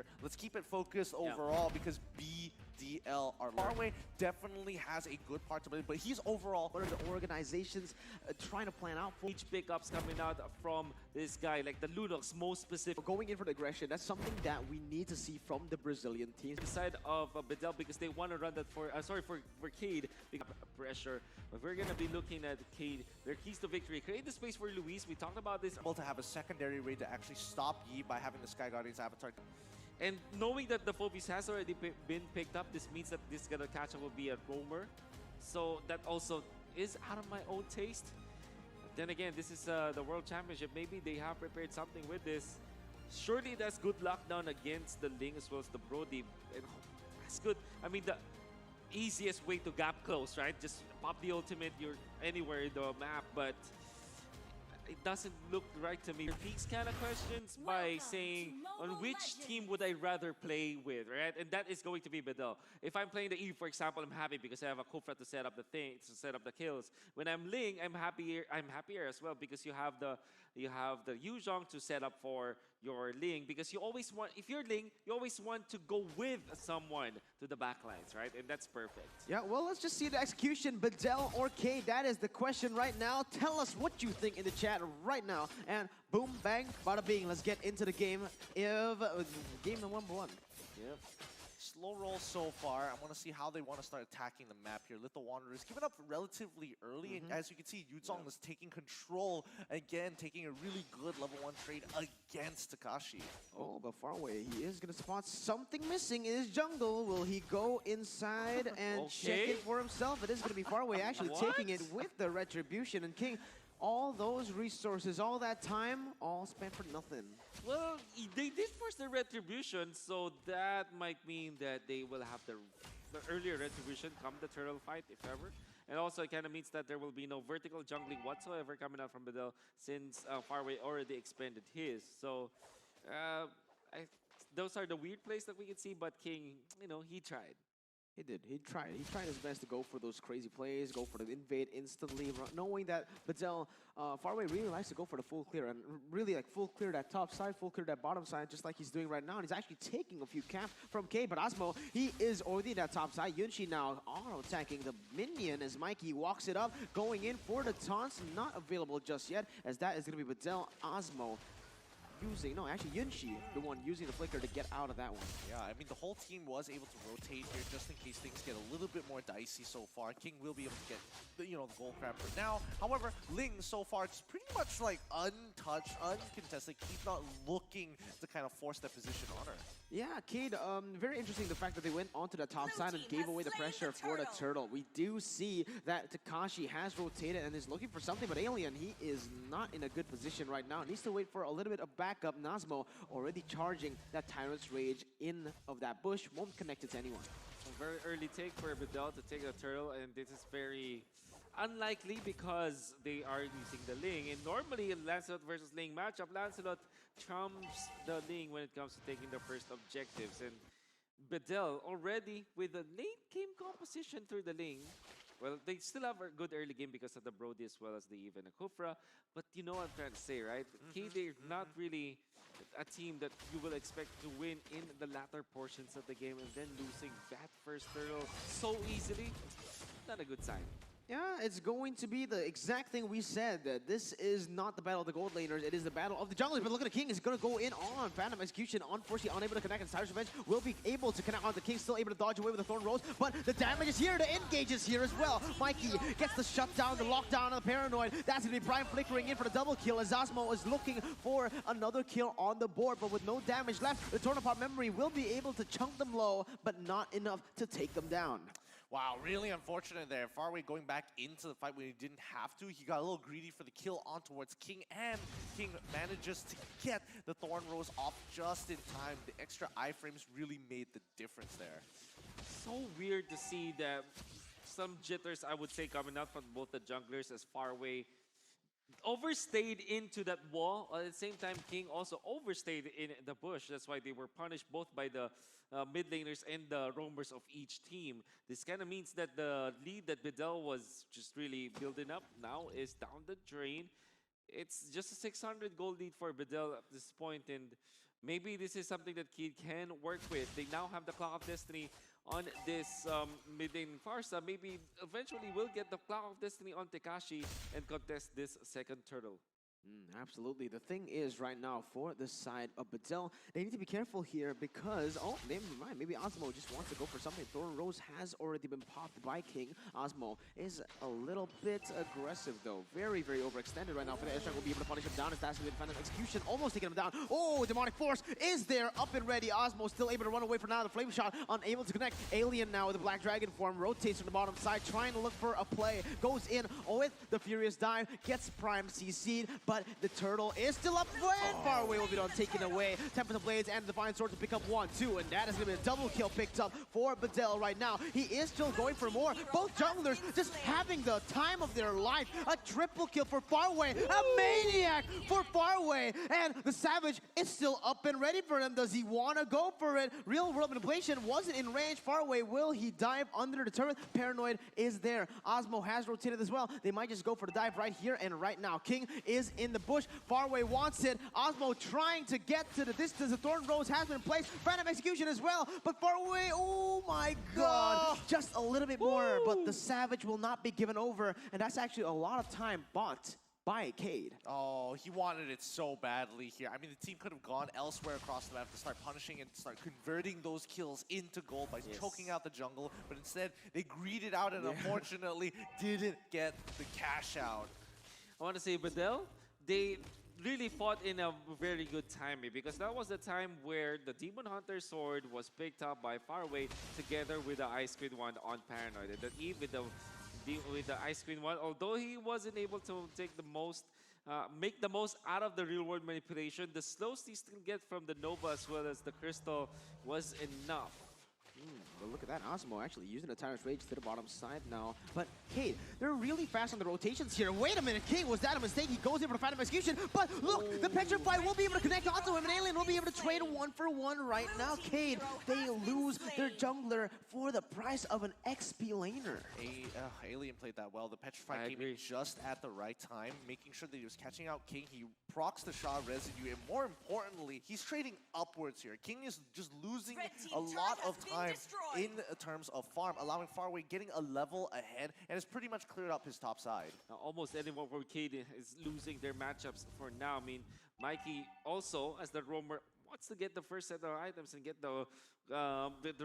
here. Let's keep it focused overall because BDL, our Farway, definitely has a good part to play, but he's overall What are the organizations trying to plan out for? Each pickups coming out from this guy, like the Lunox, most specific. Going in for the aggression, that's something that we need to see from the Brazilian team. Side of Bedel because they want to run that for for KEYD pressure, but we're gonna be looking at KEYD, their keys to victory. Create the space for Luis. We talked about this. able to have a secondary raid to actually stop Yi by having the Sky Guardian's avatar. And knowing that the Phoebus has already been picked up, this means that this gonna catch up will be a roamer. So that also is out of my own taste. But then again, this is the World Championship. Maybe they have prepared something with this. Surely that's good lockdown against the Ling as well as the Brody. And that's good. I mean, the easiest way to gap close, right? Just pop the ultimate, you're anywhere in the map, but it doesn't look right to me. These kind of questions by saying on which team would I rather play with, right? And that is going to be Bedel. If I'm playing the Eve, for example, I'm happy because I have a Kufra to set up the thing, to set up the kills. When I'm Ling, I'm happier as well because you have the Yuzhong to set up for your Ling, because you always want, if you're Ling, you always want to go with someone to the backlines, right? And that's perfect. Yeah, well, let's just see the execution. Bedel or KEYD, that is the question right now. Tell us what you think in the chat right now. And boom, bang, bada bing. Let's get into the game of game number one. Yep. Slow roll so far. I want to see how they want to start attacking the map here. Little Wanderers giving up relatively early, and as you can see, Yuzhong is taking control again, taking a really good level 1 trade against Takashi. Oh, but far away, he is going to spot something missing in his jungle. Will he go inside and check it for himself? It is going to be far away, actually taking it with the retribution. And King, all those resources, all that time, all spent for nothing. Well, they did force the retribution, so that might mean that they will have the earlier retribution come the turtle fight, if ever. And also, it kind of means that there will be no vertical jungling whatsoever coming out from Bedel since Farway already expended his. So, those are the weird plays that we can see, but King, you know, he tried. He did. He tried. He tried his best to go for those crazy plays, go for the invade instantly, knowing that Bedel, Farway really likes to go for the full clear and really like full clear that top side, full clear that bottom side, just like he's doing right now. And he's actually taking a few camps from KEYD, but Osmo, he is already in that top side. Yunshi now auto-attacking the minion as Mikey walks it up, going in for the taunts, not available just yet, as that is going to be Bedel, Osmo. Yunshi, the one using the flicker to get out of that one. Yeah, I mean, the whole team was able to rotate here just in case things get a little bit more dicey so far. King will be able to get, the gold crab for now. However, Ling so far it's pretty much like untouched, uncontested. He's not looking to kind of force that position on her. Yeah, KEYD, very interesting the fact that they went onto the top side and gave away the pressure for the turtle. We do see that Takashi has rotated and is looking for something, but Alien, he is not in a good position right now. Needs to wait for a little bit of backup. Nazmo already charging that Tyrant's Rage in of that bush, won't connect it to anyone. A very early take for Bedel to take the turtle, and this is very unlikely because they are using the Ling. And normally, Lancelot versus Ling matchup, Lancelot trumps the Ling when it comes to taking the first objectives. And Bedel already with a late game composition through the Ling. Well, they still have a good early game because of the Brody as well as the Eve and the Kufra. But you know what I'm trying to say, right? KEYD is not really a team that you will expect to win in the latter portions of the game, and then losing that first turtle so easily, not a good sign. Yeah, it's going to be the exact thing we said, that this is not the battle of the gold laners, it is the battle of the junglers. But look at the King, is going to go in on Phantom Execution, unfortunately unable to connect, and Cyrus Revenge will be able to connect on the King, still able to dodge away with the Thorn Rose, but the damage is here, the engage is here as well. Mikey gets the shutdown, the lockdown on the Paranoid. That's going to be Prime flickering in for the double kill as Osmo is looking for another kill on the board, but with no damage left, the Tornapop Memory will be able to chunk them low, but not enough to take them down. Wow, really unfortunate there. Farway going back into the fight when he didn't have to. He got a little greedy for the kill on towards King, and King manages to get the Thorn Rose off just in time. The extra iframes really made the difference there. So weird to see that some jitters, I would say, coming out from both the junglers as Farway overstayed into that wall. At the same time, King also overstayed in the bush. That's why they were punished both by the mid laners and the roamers of each team. This kind of means that the lead that Bedel was just really building up now is down the drain. It's just a 600 gold lead for Bedel at this point, and maybe this is something that KEYD can work with. They now have the Clock of Destiny on this mid-lane Farsa. Maybe eventually we'll get the Clock of Destiny on Tekashi and contest this second turtle. Absolutely. The thing is, right now, for the side of Bedel, they need to be careful here because, oh, never mind, maybe Osmo just wants to go for something. Thorn Rose has already been popped by King. Osmo is a little bit aggressive, though. Very, very overextended right now. For the airstrike will be able to punish him down as that's going to defend execution, almost taking him down. Oh, Demonic Force is there, up and ready. Osmo still able to run away for now. The Flame Shot unable to connect. Alien now with the Black Dragon form, rotates from the bottom side, trying to look for a play. Goes in with the Furious Dive, gets Prime CC'd, but the turtle is still up way far away. Will be done taken away. Tempest of Blades and the Divine Sword to pick up 1, 2, and that is going to be a double kill picked up for Bedel right now. He is still going for more. Both junglers just having the time of their life. A triple kill for Farway, a maniac for Farway, and the Savage is still up and ready for him. Does he want to go for it? Real world manipulation wasn't in range. Farway, will he dive under the turret? Paranoid is there. Osmo has rotated as well. They might just go for the dive right here and right now. King is in the bush. Farway wants it. Osmo trying to get to the distance. The Thorn Rose has been placed. Random execution as well. But Farway, oh my god. Just a little bit more. But the Savage will not be given over. And that's actually a lot of time bought by KEYD. Oh, he wanted it so badly here. I mean, the team could have gone elsewhere across the map to start punishing and start converting those kills into gold by choking out the jungle. But instead, they greeded out and unfortunately didn't get the cash out. I want to say Bedel, they really fought in a very good timing because that was the time where the Demon Hunter sword was picked up by Farway together with the Ice Queen Wand on Paranoid. And then Eve with the Ice Queen Wand, although he wasn't able to take the most, make the most out of the real world manipulation, the slows he still get from the Nova as well as the Crystal was enough. But look at that, Osmo actually using the Tyrant's Rage to the bottom side now. But KEYD, they're really fast on the rotations here. Wait a minute, King, was that a mistake? He goes in for the Phantom Execution, but look, the Petrify will be able to connect onto him, and Alien will be able to trade 1-for-1 right now. KEYD, they lose their jungler for the price of an XP laner. Alien played that well. The Petrify came in just at the right time, making sure that he was catching out King. He procs the Shah residue, and more importantly, he's trading upwards here. King is just losing a lot of time in terms of farm, allowing Farway getting a level ahead, and has pretty much cleared up his top side. Now, almost anyone for KEYD is losing their matchups for now. I mean, mikey also, as the roamer, wants to get the first set of items and get the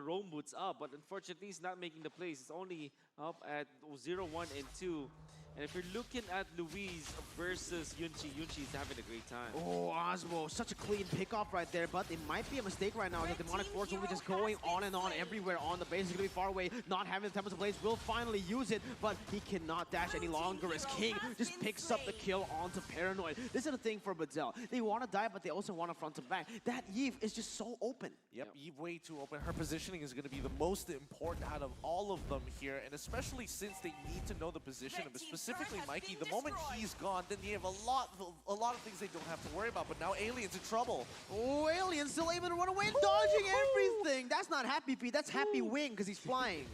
roam boots up, but unfortunately he's not making the plays. It's only up at 0, 1, and 2. And if you're looking at Louise versus Yunchi, Yunchi's having a great time. Oh, Osmo, such a clean pickoff right there, but it might be a mistake right now. The Demonic Force will be just going on and on everywhere on the base. It's going to be Farway, not having the Tempest of Blades, will finally use it, but he cannot dash any longer as King just picks up the kill onto Paranoid. This is the thing for Bedel. They want to dive, but they also want to front to back. That Eve is just so open. Yep, Eve way too open. Her positioning is going to be the most important out of all of them here, and especially since they need to know the position of specifically Mikey. The moment he's gone, then they have a lot of things they don't have to worry about. But now Alien's in trouble. Oh, Alien's still able to run away, dodging everything. That's not Happy Feet. That's Happy Wing because he's flying.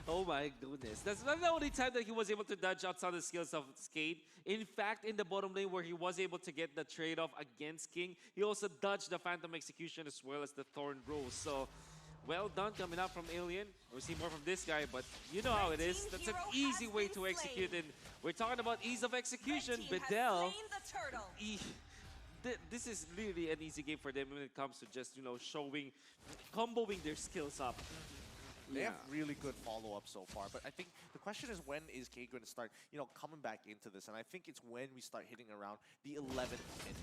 Oh my goodness. That's not the only time that he was able to dodge outside the skills of KEYD. In fact, in the bottom lane where he was able to get the trade-off against King, he also dodged the Phantom Execution as well as the Thorn Rose. So, well done coming out from Alien. We'll see more from this guy, but you know how it is. That's an easy way to execute, and we're talking about ease of execution. Bedel, this is really an easy game for them when it comes to just, you know, comboing their skills up. They have really good follow-up so far, but I think the question is when is KEYD going to start, you know, coming back into this? And I think it's when we start hitting around the 11th minute.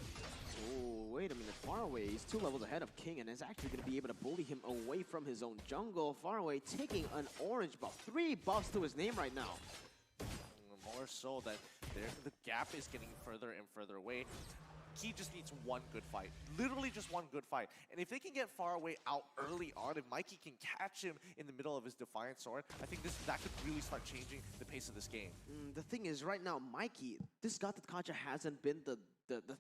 Oh, wait a minute. Farway is 2 levels ahead of King and is actually going to be able to bully him away from his own jungle. Farway taking an orange buff. 3 buffs to his name right now. More so that the gap is getting further and further away. KEYD just needs one good fight. Literally just one good fight. And if they can get Farway out early on, if Mikey can catch him in the middle of his Defiant Sword, I think that could really start changing the pace of this game. The thing is, right now, Mikey, this Gauntlet Concha hasn't been the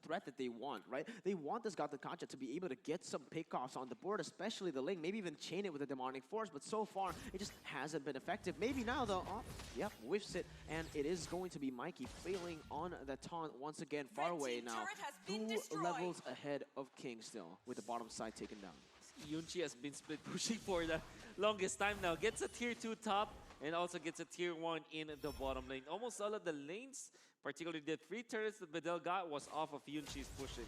threat that they want, right? They want this Gauntlet Concha to be able to get some pickoffs on the board, especially the Ling, maybe even chain it with a Demonic Force, but so far, it just hasn't been effective. Maybe now, though, whiffs it, and it is going to be Mikey failing on the taunt once again, Farway now. 2 levels ahead of King still, with the bottom side taken down. Yunchi has been split pushing for the longest time now. Gets a tier 2 top and also gets a tier 1 in the bottom lane. Almost all of the lanes, particularly the 3 turrets that Bedel got, was off of Yunchi's pushing.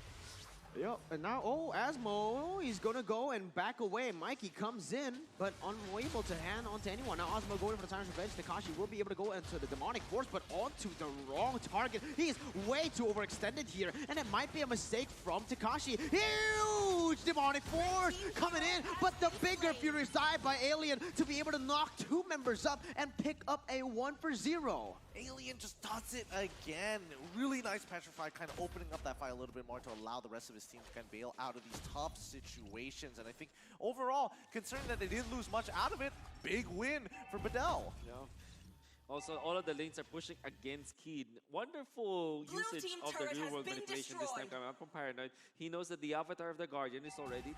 Yep, and now, Asmo, he's gonna go and back away. Mikey comes in, but unable to hand onto anyone. Now Asmo going for the Tyrant's Revenge. Takashi will be able to go into the Demonic Force, but onto the wrong target. He's way too overextended here, and it might be a mistake from Takashi. Huge Demonic Force coming in, but the bigger Furious Dive by Alien to be able to knock 2 members up and pick up a 1-for-0. Alien just does it again. Really nice Petrify, kind of opening up that fight a little bit more to allow the rest of his team to kind of bail out of these tough situations. And I think overall, considering that they didn't lose much out of it, big win for Bedel. Yeah. Also, all of the lanes are pushing against KEYD. Wonderful usage of the real world manipulation this time around from Paranoid. He knows that the avatar of the Guardian is already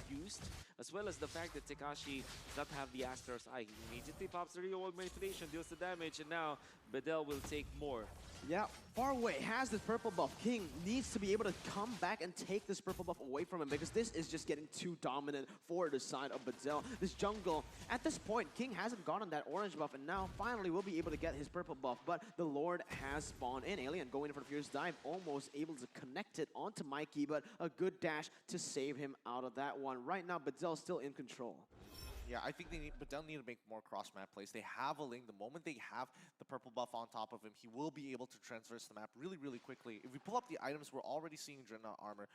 used, as well as the fact that Takashi does not have the Astro's Eye. He immediately pops the real world manipulation, deals the damage, and now Bedel will take more. Yeah, far away has this purple buff. King needs to be able to come back and take this purple buff away from him because this is just getting too dominant for the side of Bedel. This jungle, at this point, King hasn't gotten that orange buff, and now finally will be able to get his purple buff, but the Lord has spawned in. Alien going in for the Fierce Dive, almost able to connect it onto Mikey, but a good dash to save him out of that one. Right now, Bedel still in control. Yeah, I think Bedel need to make more cross-map plays. They have a Ling. The moment they have the purple buff on top of him, he will be able to transverse the map really, really quickly. If we pull up the items, we're already seeing Dreadnought armor.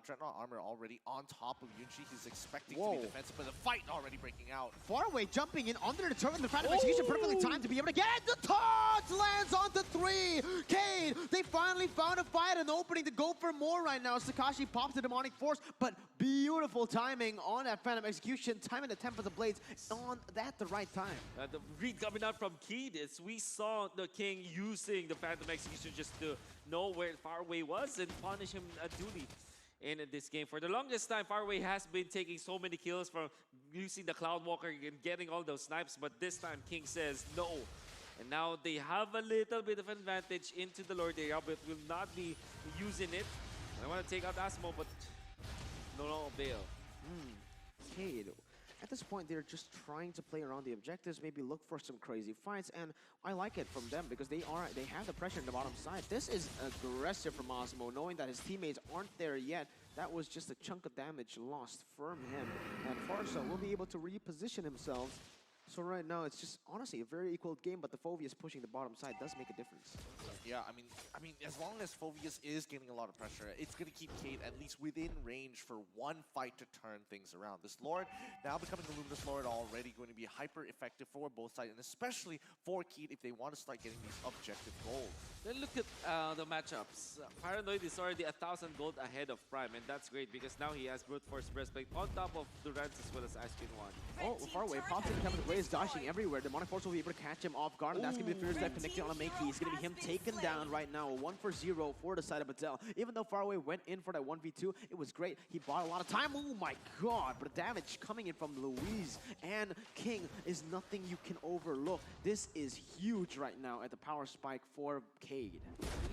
Dreadnought armor already on top of Yunchi. He's expecting to be defensive, but the fight already breaking out. Far away, jumping in under the turret. The Phantom Execution perfectly timed to be able to get it. The taunt lands onto 3. KEYD, they finally found a fight, an opening to go for more right now. Takashi pops the Demonic Force, but beautiful timing on that Phantom Execution, timing the tempo of the blades on that the right time. The read coming out from KEYD is we saw the King using the Phantom Execution just to know where Faraway was and punish him duly in this game. For the longest time, Faraway has been taking so many kills from using the Cloudwalker and getting all those snipes, but this time King says no. And now they have a little bit of advantage into the Lord area, but will not be using it. I want to take out Asmo, but no avail. KEYD. At this point, they're just trying to play around the objectives, maybe look for some crazy fights, and I like it from them because they have the pressure in the bottom side. This is aggressive from Asmo, knowing that his teammates aren't there yet. That was just a chunk of damage lost from him, and Farsa will be able to reposition himself. So right now, it's just honestly a very equal game, but the Phoveus pushing the bottom side does make a difference. Yeah, I mean, as long as Phoveus is getting a lot of pressure, it's going to keep KEYD at least within range for one fight to turn things around. This Lord, now becoming the Luminous Lord, already going to be hyper effective for both sides, and especially for KEYD if they want to start getting these objective goals. Then look at the matchups. Paranoid is already 1,000 gold ahead of Prime, and that's great because now he has Brute Force Breastplate on top of Durant as well as Ice Queen 1. Oh, far away, pops in, comes away, is dashing everywhere. Demonic Force will be able to catch him off guard, and that's going to be the Fierce Dive connecting on a Makey. It's going to be him taken down right now, 1-for-0 for the side of Bedel. Even though Faraway went in for that 1v2, it was great. He bought a lot of time. Oh my god, but the damage coming in from Louise and King is nothing you can overlook. This is huge right now at the power spike for KEYD.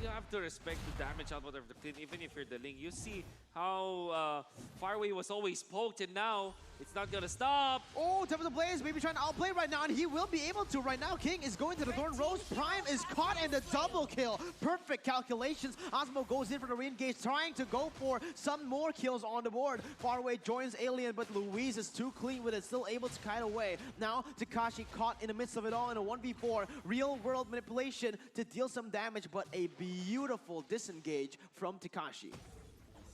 You have to respect the damage output of the Clint, even if you're the Ling. You see how Faraway was always poked, and now it's not gonna stop. Oh, Temple of Blaze, maybe trying to outplay right now, and he will be able to right now. King is going to the Thorn Rose. Prime is caught in the double kill. Perfect calculations. Asmo goes in for the re-engage, trying to go for some more kills on the board. Faraway joins Alien, but Louise is too clean with it, still able to kite away. Now, Takashi caught in the midst of it all in a 1v4. Real world manipulation to deal some damage, but a beautiful disengage from Takashi.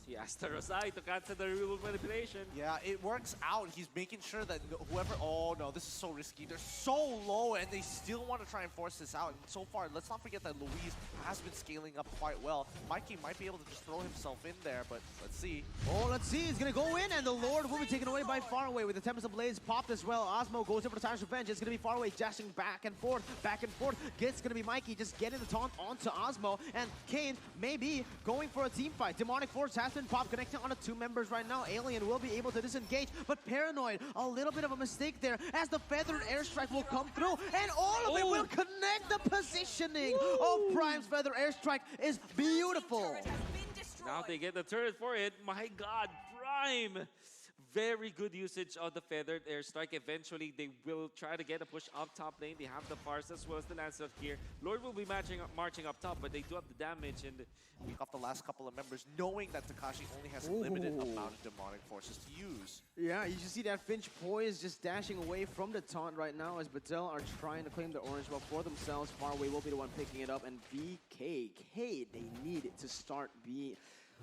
He asked Rosai to cancel the real manipulation. Yeah, it works out. He's making sure that whoever... Oh, no, this is so risky. They're so low, and they still want to try and force this out. And so far, let's not forget that Louise has been scaling up quite well. Mikey might be able to just throw himself in there, but let's see. Oh, let's see. He's going to go in, and the Lord will be taken away by Faraway with the Tempest of Blaze popped as well. Asmo goes in for the Tyrant's Revenge. It's going to be Faraway dashing back and forth, back and forth. It's going to be Mikey just getting the taunt onto Asmo, and KEYD may be going for a team fight. Demonic Force has been popped, connecting on the 2 members right now. Alien will be able to disengage, but Paranoid, a little bit of a mistake there as the Feathered Airstrike will come through, and all of it will connect. The positioning of Prime's Feathered Airstrike is beautiful. Now they get the turret for it. My God, Prime! Very good usage of the feathered airstrike. Eventually, they will try to get a push up top lane. They have the Farsa as well as the Lancelot here. Lord will be marching up top, but they do have the damage. And Pick off the last couple of members, knowing that Takashi only has a limited amount of demonic forces to use. Yeah, you just see that Finch poise just dashing away from the taunt right now as Bedel are trying to claim the orange buff for themselves. Faraway will be the one picking it up, and BKK, they need to start being...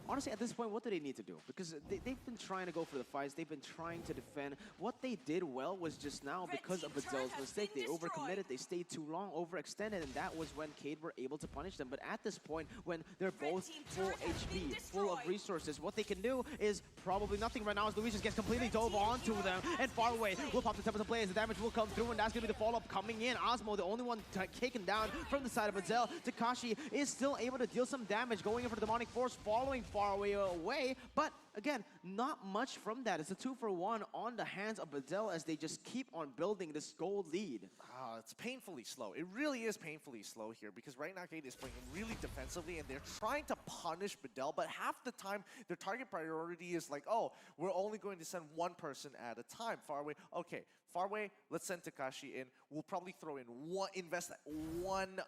Honestly, at this point, what do they need to do? Because they've been trying to go for the fights. They've been trying to defend. What they did well was just now, because of Bedel's mistake, they overcommitted, they stayed too long, overextended, and that was when KEYD were able to punish them. But at this point, when they're both full HP, full of resources, what they can do is probably nothing right now as Luis just gets completely dove onto them. And Faraway will pop the tempo to play as the damage will come through, and that's going to be the follow-up coming in. Osmo, the only one taken down from the side of Bedel. Takashi is still able to deal some damage, going in for the demonic force, following Faraway away, but again, not much from that. It's a 2-for-1 on the hands of Bedel as they just keep on building this gold lead. It's painfully slow. It really is painfully slow here because right now KEYD is playing really defensively and they're trying to punish Bedel, but half the time their target priority is like, oh, we're only going to send one person at a time. Faraway, okay, Faraway, let's send Takashi in. We'll probably throw in invest one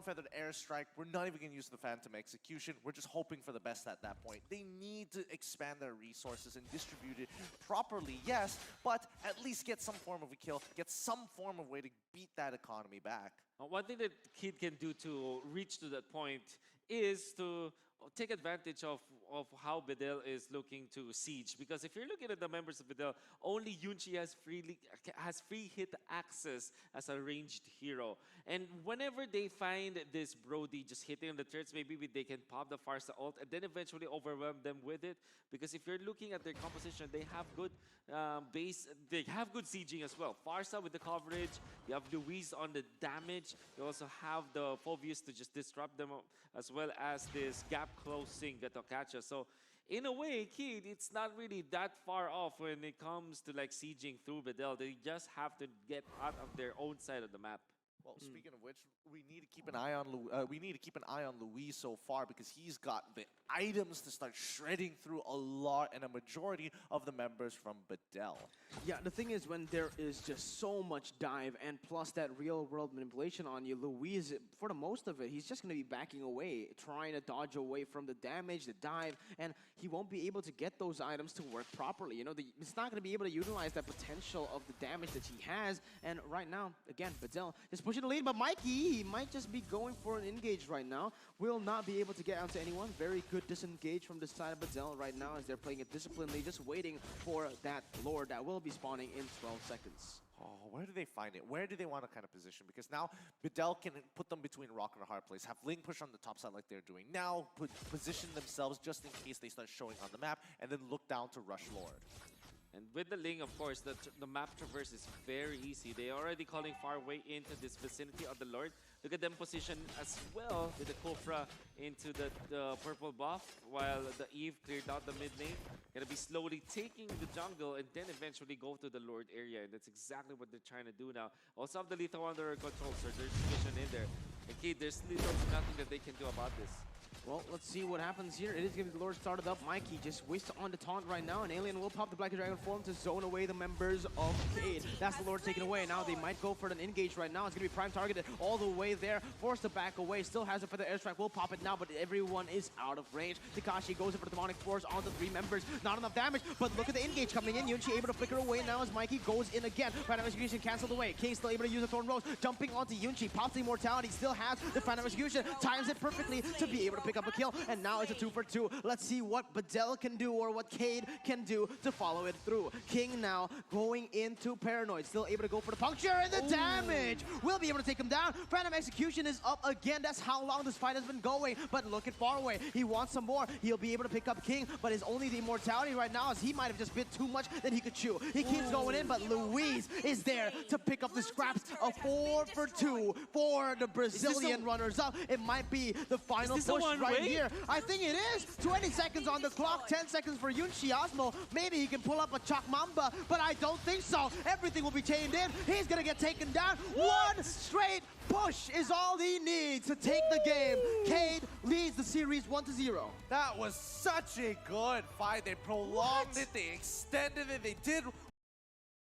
feathered airstrike. We're not even going to use the Phantom Execution. We're just hoping for the best at that point. They need to expand their resources and distribute it properly, yes, but at least get some form of a kill, get some form of way to beat that economy back. One thing that KEYD can do to reach to that point is to take advantage of how Bedel is looking to siege. Because if you're looking at the members of Bedel, only Yunchi has free hit access as a ranged hero. And whenever they find this Brody just hitting on the turrets, maybe they can pop the Farsa ult and then eventually overwhelm them with it. Because if you're looking at their composition, they have good they have good sieging as well. Farsa with the coverage, you have Luis on the damage, you also have the Phobius to just disrupt them, as well as this gap closing Gatokacha. So in a way, KEYD, it's not really that far off when it comes to like sieging through Bedel. They just have to get out of their own side of the map. Well, speaking of which, we need to keep an eye on Luis so far because he's got the items to start shredding through a lot and a majority of the members from Bedel. Yeah, the thing is when there is just so much dive and plus that real world manipulation on you, Luis, for the most of it, he's just going to be backing away, trying to dodge away from the damage, the dive, and he won't be able to get those items to work properly. You know, it's not going to be able to utilize that potential of the damage that he has. And right now, again, Bedel is pushing the lead, but markyyy, he might just be going for an engage right now. Will not be able to get onto anyone. Very good disengage from the side of Bedel right now as they're playing it disciplinedly, just waiting for that Lord that will be spawning in 12 seconds. Oh, where do they find it? Where do they want to kind of position? Because now Bedel can put them between rock and a hard place, have Ling push on the top side like they're doing now, position themselves just in case they start showing on the map, and then look down to rush Lord. And with the Ling, of course, the map traverse is very easy. They are already calling Faraway into this vicinity of the Lord. Look at them position as well with the Kofra into the purple buff, while the Eve cleared out the mid lane. Gonna be slowly taking the jungle and then eventually go to the Lord area. And that's exactly what they're trying to do now. Also have the Lethal Wanderer control, so there's vision in there. And KEYD, there's little to nothing that they can do about this. Well, let's see what happens here. It is going to be the Lord started up. markyyy just wasted on the taunt right now. An Alien will pop the Black Dragon form to zone away the members of KEYD. That's the Lord taken away. Now they might go for an engage right now. It's going to be Prime targeted all the way there. Forced to back away. Still has it for the airstrike. Will pop it now, but everyone is out of range. Takashi goes in for the demonic force on the 3 members. Not enough damage, but look at the engage coming in. Yunchi able to flicker away now as markyyy goes in again. Phantom Execution canceled away. King still able to use the Thorn Rose. Jumping onto Yunchi. Pops the Immortality. Still has the Phantom Execution. Times it perfectly to be able to pick up a kill. And now it's a 2-for-2. Let's see what Bedel can do or what KEYD can do to follow it through. King now going into Paranoid. Still able to go for the puncture and the damage. Will be able to take him down. Phantom Execution is up again. That's how long this fight has been going. But look at Faraway. He wants some more. He'll be able to pick up King, but it's only the Immortality right now as he might have just bit too much that he could chew. He keeps going in, but Luis is there to pick up the scraps. A 4-for-2 for the Brazilian runners-up. It might be the final push right way? here. I think it is. 20 seconds on the clock, 10 seconds for Yunshi Osmo. Maybe he can pull up a Chalk Mamba, but I don't think so. Everything will be chained in. He's gonna get taken down. One straight push is all he needs to take the game. KEYD leads the series 1-0. That was such a good fight. They prolonged it, they extended it, they did